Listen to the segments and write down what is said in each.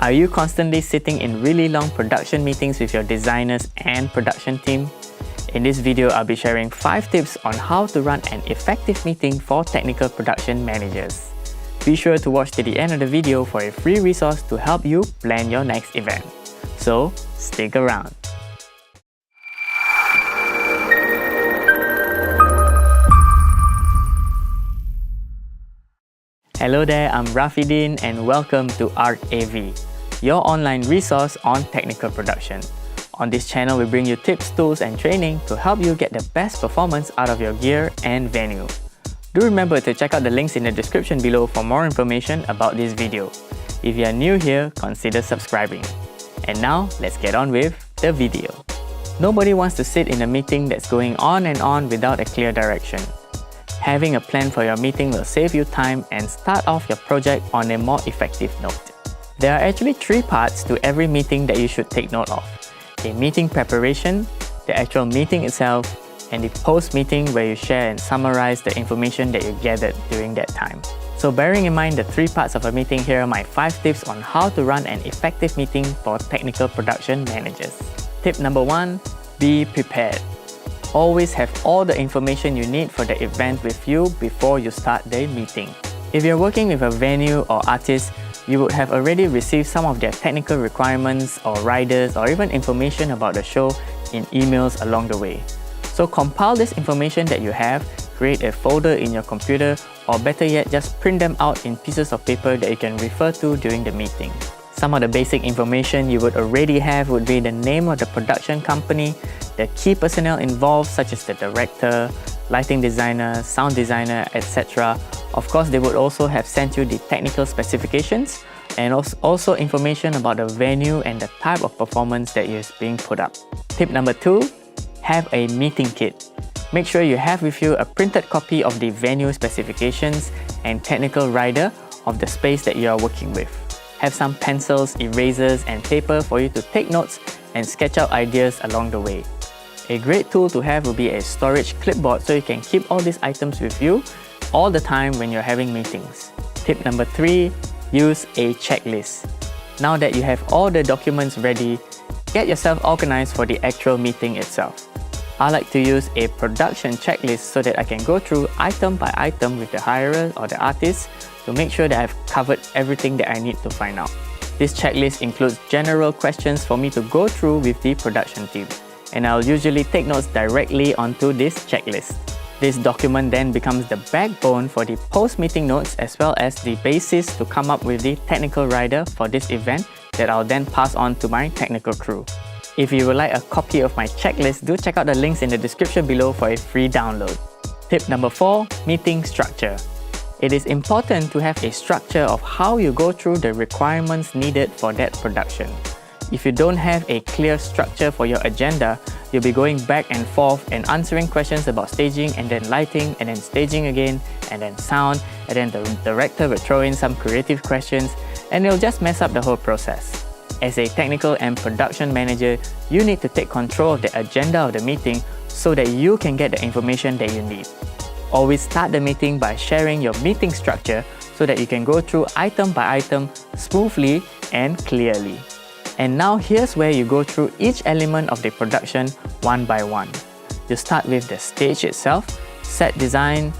Are you constantly sitting in really long production meetings with your designers and production team? In this video, I'll be sharing 5 tips on how to run an effective meeting for technical production managers. Be sure to watch to the end of the video for a free resource to help you plan your next event. So, stick around. Hello there, I'm Rafi Dean and welcome to ARK-AV, your online resource on technical production. On this channel, we bring you tips, tools and training to help you get the best performance out of your gear and venue. Do remember to check out the links in the description below for more information about this video. If you are new here, consider subscribing. And now, let's get on with the video. Nobody wants to sit in a meeting that's going on and on without a clear direction. Having a plan for your meeting will save you time and start off your project on a more effective note. There are actually 3 parts to every meeting that you should take note of: a meeting preparation, the actual meeting itself, and the post-meeting where you share and summarize the information that you gathered during that time. So bearing in mind the 3 parts of a meeting, here are my 5 tips on how to run an effective meeting for technical production managers. Tip number 1, be prepared. Always have all the information you need for the event with you before you start the meeting. If you're working with a venue or artist, you would have already received some of their technical requirements or riders or even information about the show in emails along the way. So compile this information that you have, create a folder in your computer, or better yet, just print them out in pieces of paper that you can refer to during the meeting. Some of the basic information you would already have would be the name of the production company, the key personnel involved such as the director, lighting designer, sound designer, etc. Of course, they would also have sent you the technical specifications and also information about the venue and the type of performance that is being put up. Tip number 2, have a meeting kit. Make sure you have with you a printed copy of the venue specifications and technical rider of the space that you are working with. Have some pencils, erasers and paper for you to take notes and sketch out ideas along the way. A great tool to have will be a storage clipboard so you can keep all these items with you all the time when you're having meetings. Tip number 3, use a checklist. Now that you have all the documents ready, get yourself organized for the actual meeting itself. I like to use a production checklist so that I can go through item by item with the hirer or the artist to make sure that I've covered everything that I need to find out. This checklist includes general questions for me to go through with the production team, and I'll usually take notes directly onto this checklist. This document then becomes the backbone for the post-meeting notes as well as the basis to come up with the technical rider for this event that I'll then pass on to my technical crew. If you would like a copy of my checklist, do check out the links in the description below for a free download. Tip number 4, meeting structure. It is important to have a structure of how you go through the requirements needed for that production. If you don't have a clear structure for your agenda, you'll be going back and forth and answering questions about staging and then lighting and then staging again and then sound, and then the director will throw in some creative questions and it'll just mess up the whole process. As a technical and production manager, you need to take control of the agenda of the meeting so that you can get the information that you need. Always start the meeting by sharing your meeting structure so that you can go through item by item smoothly and clearly. And now here's where you go through each element of the production one by one. You start with the stage itself, set design,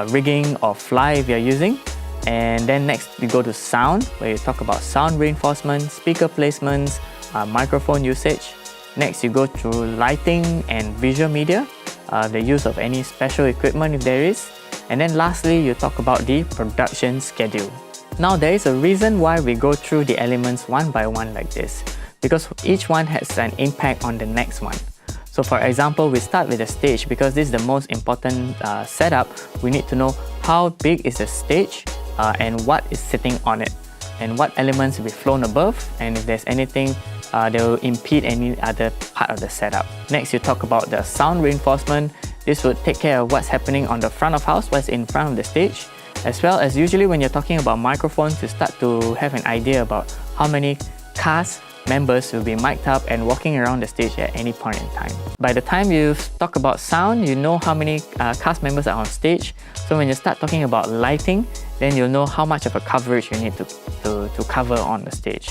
rigging or fly if you're using. And then next you go to sound, where you talk about sound reinforcement, speaker placements, microphone usage. Next you go through lighting and visual media, the use of any special equipment if there is. And then lastly, you talk about the production schedule. Now there is a reason why we go through the elements one by one like this, because each one has an impact on the next one. So for example, we start with the stage because this is the most important setup. We need to know how big is the stage and what is sitting on it, and what elements will be flown above, and if there's anything that will impede any other part of the setup. Next, you talk about the sound reinforcement. This would take care of what's happening on the front of house, what's in front of the stage, as well as usually when you're talking about microphones, you start to have an idea about how many cast members will be mic'd up and walking around the stage at any point in time. By the time you talk about sound, you know how many cast members are on stage. So when you start talking about lighting, then you'll know how much of a coverage you need to cover on the stage.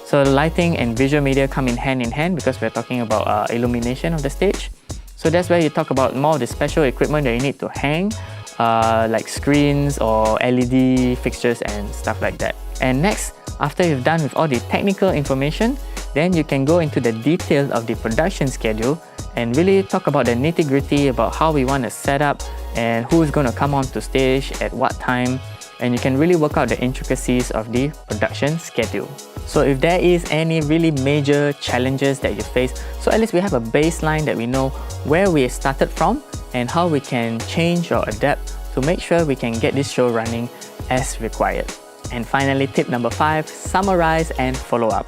So lighting and visual media come in hand because we're talking about illumination of the stage. So that's where you talk about more of the special equipment that you need to hang, like screens or LED fixtures and stuff like that. And next, after you've done with all the technical information, then you can go into the detail of the production schedule and really talk about the nitty-gritty about how we want to set up and who's going to come onto stage at what time, and you can really work out the intricacies of the production schedule. So if there is any really major challenges that you face, so at least we have a baseline that we know where we started from and how we can change or adapt to make sure we can get this show running as required. And finally, tip number 5, summarize and follow up.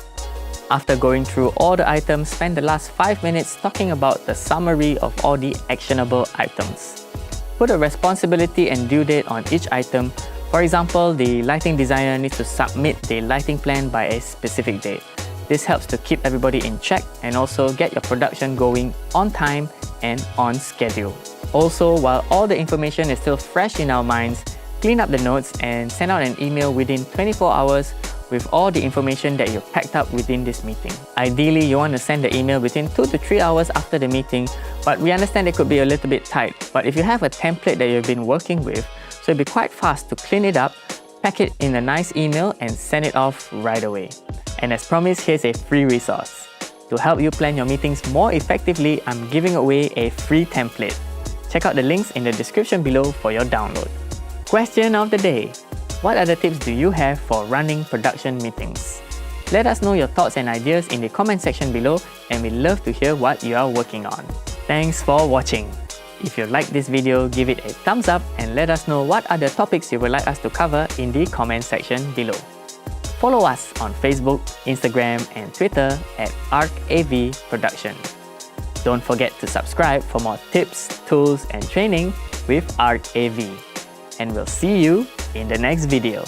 After going through all the items, spend the last 5 minutes talking about the summary of all the actionable items. Put a responsibility and due date on each item. For example, the lighting designer needs to submit the lighting plan by a specific date. This helps to keep everybody in check and also get your production going on time and on schedule. Also, while all the information is still fresh in our minds, clean up the notes and send out an email within 24 hours with all the information that you've packed up within this meeting. Ideally, you want to send the email within 2 to 3 hours after the meeting, but we understand it could be a little bit tight. But if you have a template that you've been working with, so it'll be quite fast to clean it up, pack it in a nice email and send it off right away. And as promised, here's a free resource. To help you plan your meetings more effectively, I'm giving away a free template. Check out the links in the description below for your download. Question of the day. What other tips do you have for running production meetings? Let us know your thoughts and ideas in the comment section below, and we'd love to hear what you are working on. Thanks for watching. If you liked this video, give it a thumbs up and let us know what other topics you would like us to cover in the comment section below. Follow us on Facebook, Instagram and Twitter at ARK-AV Production. Don't forget to subscribe for more tips, tools and training with ARK-AV. And we'll see you in the next video.